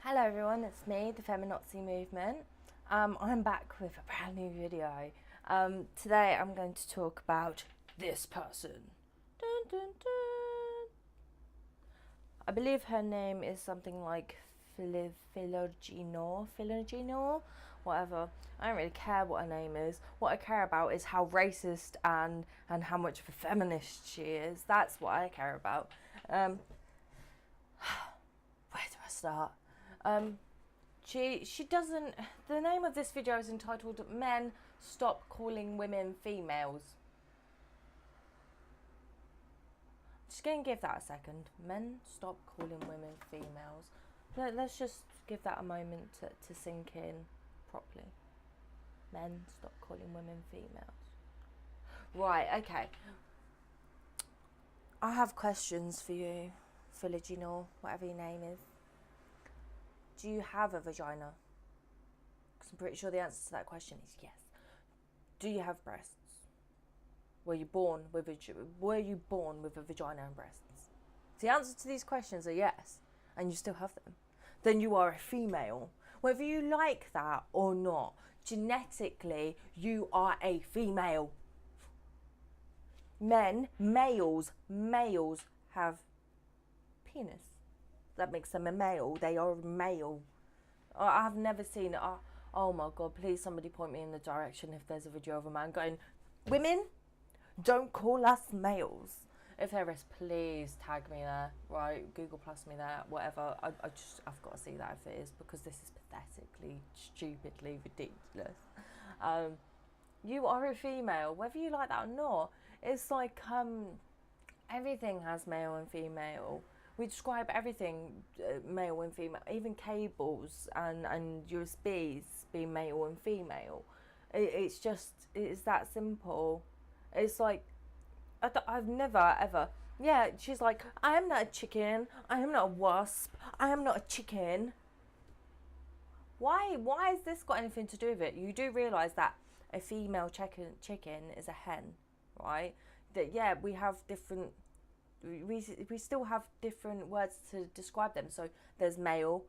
Hello everyone, it's me, the Feminotzi movement. I'm back with a brand new video. Today I'm going to talk about this person. Dun, dun, dun. I believe her name is something like Philogynoir, whatever. I don't really care what her name is. What I care about is how racist and how much of a feminist she is. That's what I care about. Where do I start? She doesn't. The name of this video is entitled "Men Stop Calling Women Females." Just gonna give that a second. Men stop calling women females. Let's just give that a moment to sink in properly. Men stop calling women females. Right, okay. I have questions for you, Philogynoir, whatever your name is. Do you have a vagina? Because I'm pretty sure the answer to that question is yes. Do you have breasts? Were you born with a vagina and breasts? If the answer to these questions are yes, and you still have them, then you are a female. Whether you like that or not, genetically, you are a female. Males have penis. That makes them a male. They are male. I have never seen it. Oh my god, please somebody point me in the direction if there's a video of a man going, "Women, don't call us males." If there is, please tag me there, right? Google plus me there, whatever. I've got to see that if it is, because this is pathetically, stupidly ridiculous. You are a female, whether you like that or not. It's like everything has male and female. We describe everything male and female, even cables and USBs being male and female. It's that simple. It's like, I've never ever, yeah, she's like, I am not a chicken, I am not a wasp, I am not a chicken. Why has this got anything to do with it? You do realise that a female chicken is a hen, right? That, yeah, we have different, we still have different words to describe them. So there's male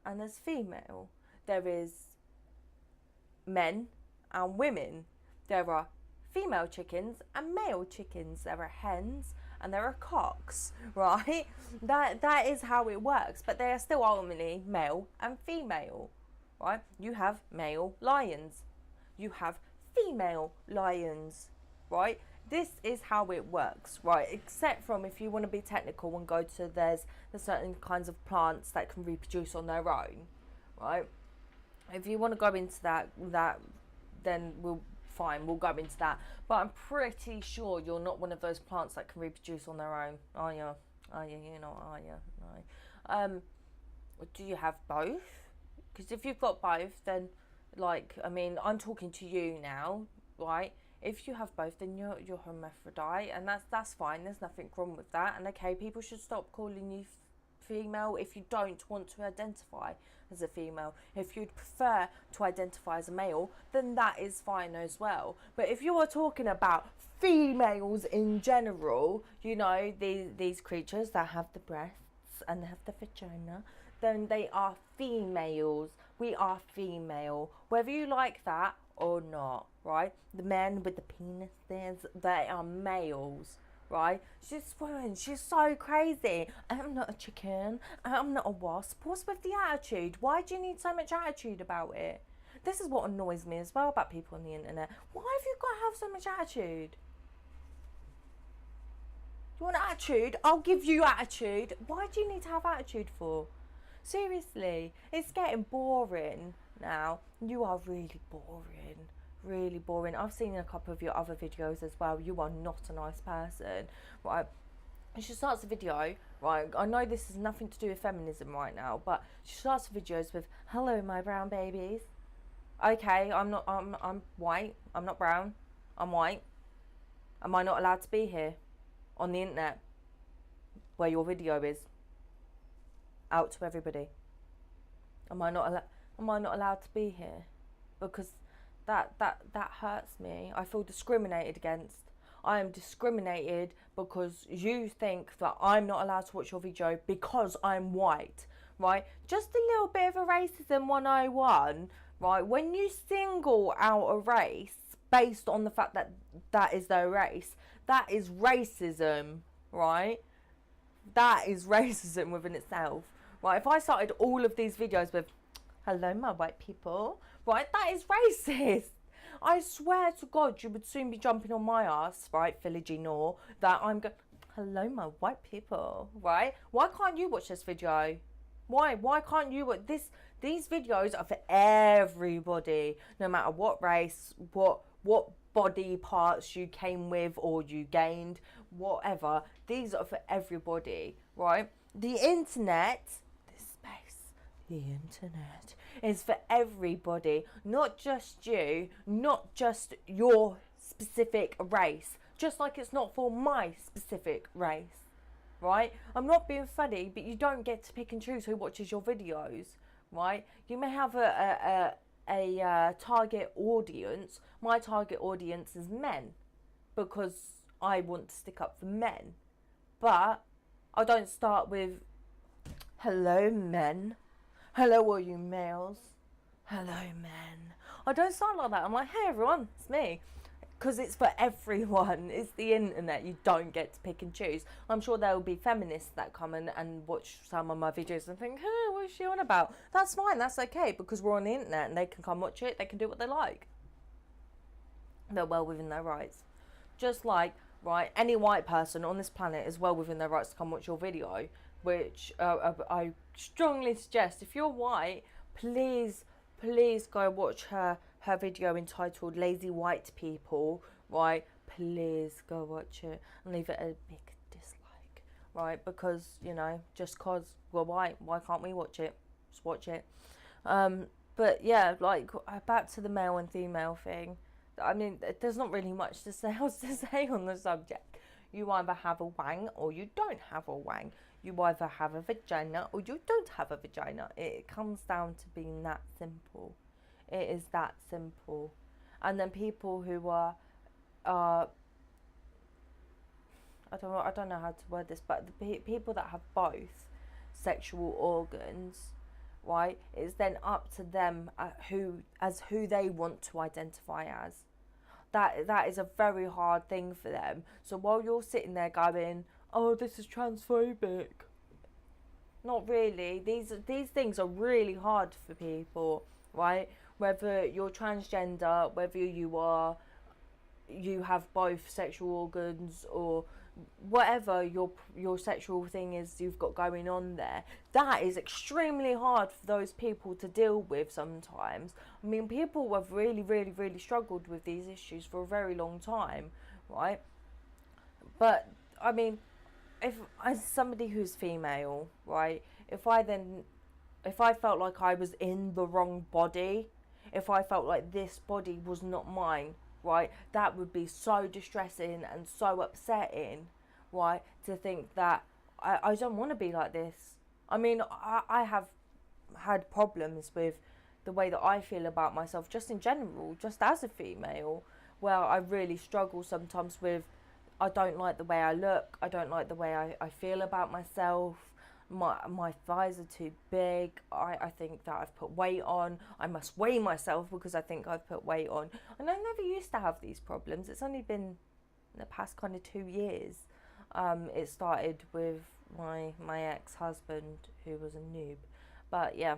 and there's female. There is men and women. There are female chickens and male chickens. There are hens and there are cocks, right? That is how it works, but they are still ultimately male and female, right? You have male lions, you have female lions, right? This is how it works, right? Except from, if you want to be technical and go to, there's certain kinds of plants that can reproduce on their own, right? If you want to go into that then we'll go into that. But I'm pretty sure you're not one of those plants that can reproduce on their own, are you? Are you? You know, are you? No. Do you have both? Because if you've got both, then, like, I mean, I'm talking to you now, right? If you have both, then you're hermaphrodite, and that's fine. There's nothing wrong with that. And okay, people should stop calling you female if you don't want to identify as a female. If you'd prefer to identify as a male, then that is fine as well. But if you are talking about females in general, you know, these creatures that have the breasts and they have the vagina, then they are females. We are female, whether you like that or not, right? The men with the penises, they are males, right? She's so crazy. I'm not a chicken, I'm not a wasp. What's with the attitude? Why do you need so much attitude about it? This is what annoys me as well about people on the internet. Why have you got to have so much attitude? You want attitude? I'll give you attitude. Why do you need to have attitude for? Seriously, it's getting boring now. You are really boring. Really boring. I've seen a couple of your other videos as well. You are not a nice person, right? And she starts the video, right? I know this has nothing to do with feminism right now, but she starts the videos with, "Hello, my brown babies." Okay, I'm white. I'm not brown. I'm white. Am I not allowed to be here on the internet where your video is out to everybody? Am I not allowed to be here? Because that hurts me. I feel discriminated against. I am discriminated because you think that I'm not allowed to watch your video because I'm white, right? Just a little bit of a racism 101, right? When you single out a race based on the fact that that is their race, that is racism, right? That is racism within itself, right? If I started all of these videos with, hello, my white people, right? That is racist. I swear to God, you would soon be jumping on my ass, right, Philogynoir, that I'm going, hello, my white people, right? Why can't you watch this video? Why can't you watch this? These videos are for everybody, no matter what race, what body parts you came with or you gained, whatever. These are for everybody, right? The internet, this space, the internet is for everybody, not just you, not just your specific race, just like it's not for my specific race, right? I'm not being funny, but you don't get to pick and choose who watches your videos, right? You may have a target audience. My target audience is men because I want to stick up for men, but I don't start with, hello men, hello all you males, hello men. I don't start like that. I'm like, hey everyone, it's me. Because it's for everyone. It's the internet. You don't get to pick and choose. I'm sure there will be feminists that come and watch some of my videos and think, hey, what is she on about? That's fine. That's okay. Because we're on the internet and they can come watch it. They can do what they like. They're well within their rights. Just like, right, any white person on this planet is well within their rights to come watch your video. Which I strongly suggest, if you're white, please go watch her video entitled Lazy White People, right? Please go watch it and leave it a big dislike, right? Because, you know, just cause we're white, why can't we watch it? Just watch it. But yeah, like, back to the male and female thing. I mean, there's not really much else to say on the subject. You either have a wang or you don't have a wang. You either have a vagina or you don't have a vagina. It comes down to being that simple. It is that simple. And then people who are I don't know how to word this, but the people that have both sexual organs, right, it's then up to them who they want to identify as. That is a very hard thing for them. So while you're sitting there going, oh, this is transphobic, not really. These things are really hard for people, right? Whether you're transgender, whether you have both sexual organs or whatever your sexual thing is you've got going on there, that is extremely hard for those people to deal with sometimes. I mean, people have really struggled with these issues for a very long time, right? But I mean, if as somebody who's female, right, if I felt like I was in the wrong body, if I felt like this body was not mine, right, that would be so distressing and so upsetting, right, to think that I don't want to be like this. I mean, I have had problems with the way that I feel about myself just in general, just as a female, where I really struggle sometimes with, I don't like the way I look, I don't like the way I feel about myself. My thighs are too big. I think that I've put weight on. I must weigh myself because I think I've put weight on. And I never used to have these problems. It's only been in the past kind of 2 years. It started with my ex-husband, who was a noob. But yeah,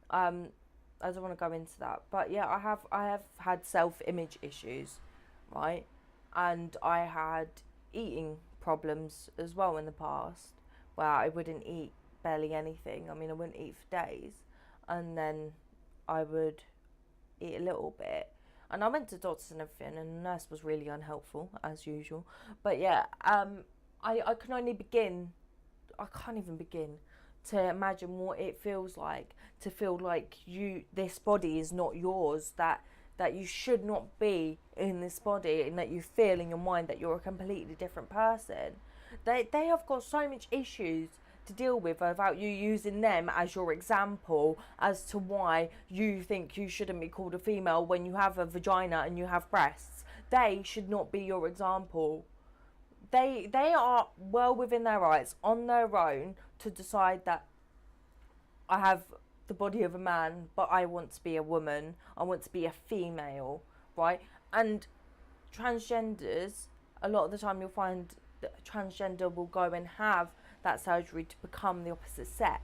I don't want to go into that. But yeah, I have had self-image issues, right? And I had eating problems as well in the past, where I wouldn't eat barely anything. I mean, I wouldn't eat for days, and then I would eat a little bit. And I went to doctors and everything, and the nurse was really unhelpful, as usual. But yeah, I can only begin, I can't even begin to imagine what it feels like to feel like this body is not yours, that you should not be in this body, and that you feel in your mind that you're a completely different person. They have got so much issues to deal with without you using them as your example as to why you think you shouldn't be called a female when you have a vagina and you have breasts. They should not be your example. They are well within their rights on their own to decide that I have the body of a man, but I want to be a woman. I want to be a female, right? And transgenders, a lot of the time you'll find that a transgender will go and have that surgery to become the opposite sex,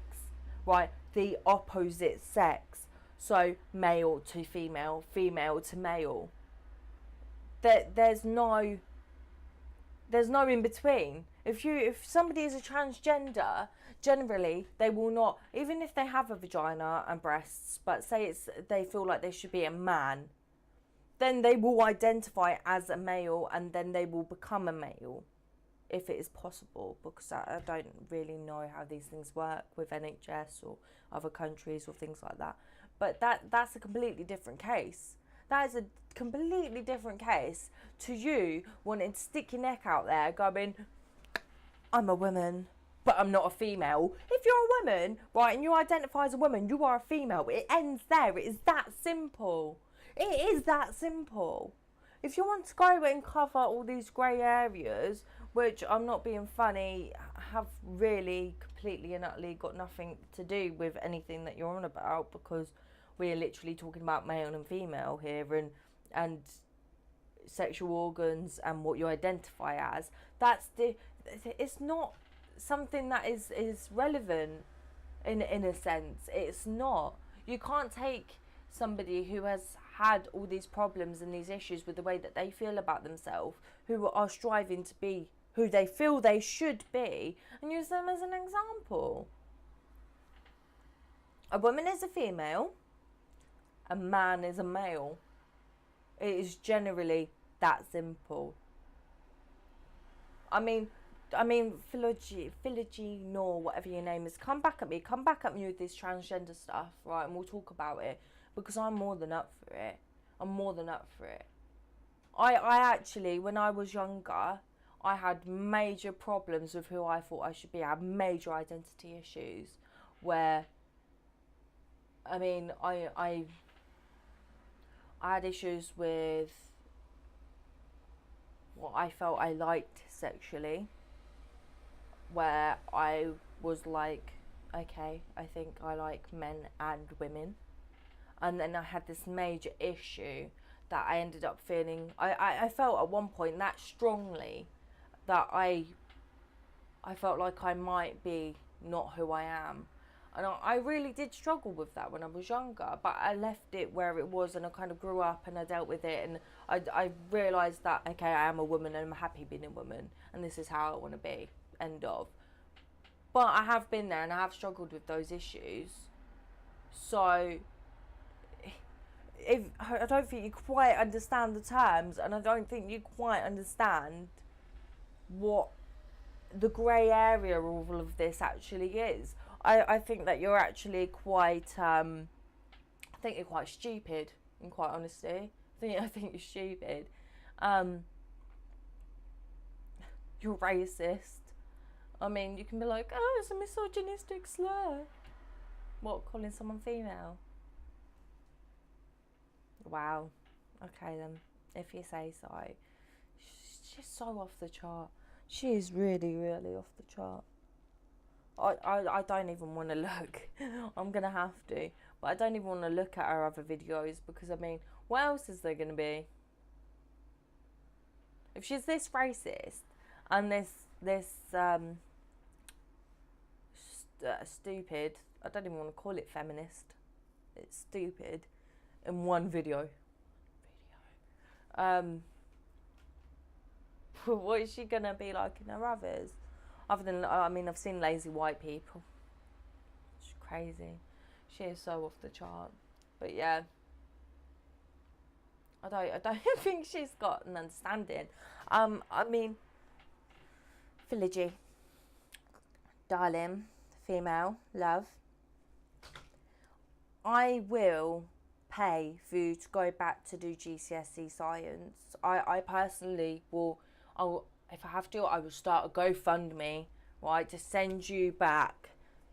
right? The opposite sex. So male to female, female to male. There's no in between. If somebody is a transgender, generally they will not, even if they have a vagina and breasts, but say they feel like they should be a man, then they will identify as a male and then they will become a male, if it is possible, because I don't really know how these things work with NHS or other countries or things like that. But that's a completely different case. That is a completely different case to you wanting to stick your neck out there going, I'm a woman, but I'm not a female. If you're a woman, right, and you identify as a woman, you are a female. It ends there. It is that simple. It is that simple. If you want to go and cover all these grey areas, which I'm not being funny, have really completely and utterly got nothing to do with anything that you're on about, because we're literally talking about male and female here, and sexual organs and what you identify as. It's not something that is relevant in a sense. It's not. You can't take somebody who has had all these problems and these issues with the way that they feel about themselves, who are striving to be who they feel they should be, and use them as an example. A woman is a female, a man is a male. It is generally that simple. I mean, Philogynoir, whatever your name is, come back at me with this transgender stuff, right, and we'll talk about it, because I'm more than up for it. I actually, when I was younger, I had major problems with who I thought I should be. I had major identity issues where, I mean, I had issues with what I felt I liked sexually, where I was like, okay, I think I like men and women. And then I had this major issue that I ended up feeling, I felt at one point that strongly that I felt like I might be not who I am. And I really did struggle with that when I was younger, but I left it where it was, and I kind of grew up and I dealt with it, and I realised that, okay, I am a woman and I'm happy being a woman, and this is how I want to be, end of. But I have been there and I have struggled with those issues. So I don't think you quite understand the terms, and I don't think you quite understand what the grey area of all of this actually is. I think that you're actually quite, I think you're quite stupid, in quite honesty. I think you're stupid. You're racist. I mean, you can be like, oh, it's a misogynistic slur. What, calling someone female? Wow. Okay then, if you say so. She's so off the chart. She is really, really off the chart. I don't even want to look. I'm going to have to. But I don't even want to look at her other videos, because, I mean, what else is there going to be? If she's this racist and this stupid, I don't even want to call it feminist. It's stupid in one video. What is she going to be like in her others? Other than, I mean, I've seen lazy white people. She's crazy. She is so off the chart. But yeah, I don't think she's got an understanding. I mean, Philogy, darling, female, love, I will pay for you to go back to do GCSE science. I personally will, if I have to, I will start a GoFundMe, right, to send you back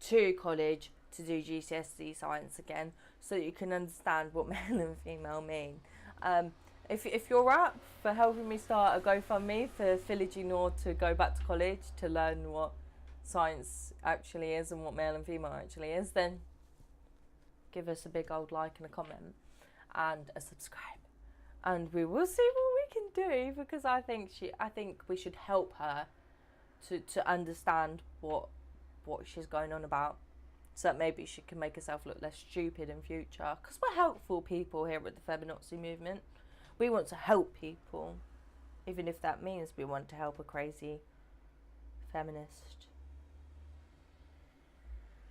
to college to do GCSE science again, so that you can understand what male and female mean. If you're up for helping me start a GoFundMe for Philogynoir to go back to college to learn what science actually is and what male and female actually is, then give us a big old like and a comment and a subscribe, and we will see what we can do, because I think we should help her to understand what she's going on about, so that maybe she can make herself look less stupid in future, because we're helpful people here at the Feminotzi movement. We want to help people, even if that means we want to help a crazy feminist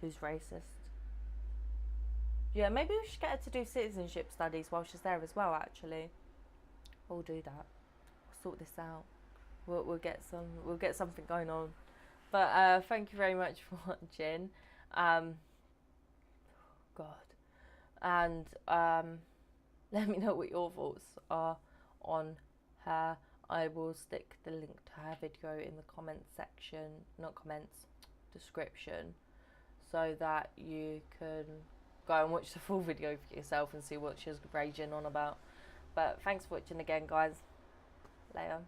who's racist. Yeah, maybe we should get her to do citizenship studies while she's there as well, actually. We'll do that. We'll sort this out. We'll get something going on. But thank you very much for watching. God. And let me know what your thoughts are on her. I will stick the link to her video in the comments section, not comments, description, so that you can go and watch the full video for yourself and see what she was raging on about. But thanks for watching again, guys. Later.